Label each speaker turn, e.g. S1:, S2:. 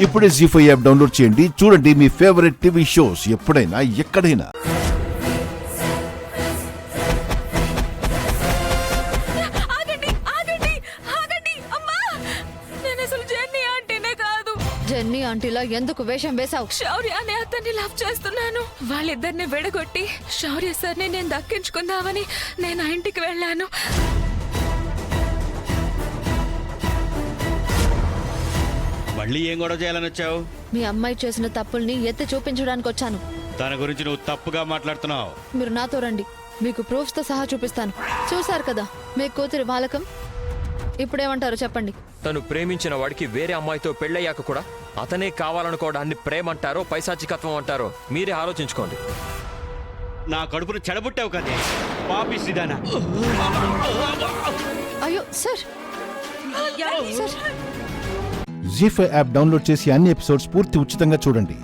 S1: ఇప్పుడే జీ5 app download చేయండి. చూడండి మీ ఫేవరెట్ టీవీ షోస్ ఎప్పుడైనా ఎక్కడైనా.
S2: జెన్నీ ఆంటీలా ఎందుకు వేషం వేశావు?
S3: శౌర్య అనే అతన్ని లవ్ చేస్తున్నాను. వాళ్ళిద్దరిని విడగొట్టి శౌర్య సార్ని నేను దక్కించుకుందామని నేను ఆ ఇంటికి వెళ్ళాను.
S4: మళ్ళీ ఏం గొడవ చేయాలని వచ్చావు?
S2: మీ అమ్మాయి చేసిన తప్పుల్ని ఎత్తి చూపించడానికి వచ్చాను.
S4: తన గురించి నువ్వు తప్పుగా మాట్లాడుతున్నావు.
S2: మీరు నాతో రండి, మీకు ప్రూఫ్స్ తో సహా చూపిస్తాను. చూసారు కదా మీ కూతురి బాలకం. ఇప్పుడేమంటారు చెప్పండి?
S5: తను ప్రేమించిన వాడికి వేరే అమ్మాయితో పెళ్ళయ్యాక కూడా అతనే కావాలనుకోవడాన్ని ప్రేమ అంటారో పైశాచికత్వం అంటారో మీరే ఆలోచించుకోండి.
S4: నా కడుపును చెడబుట్టావు కదే పాపిష్టిదానా.
S2: అయ్యో సార్, సార్.
S1: జీ5 యాప్ డౌన్లోడ్ చేసి అన్ని ఎపిసోడ్స్ పూర్తి ఉచితంగా చూడండి.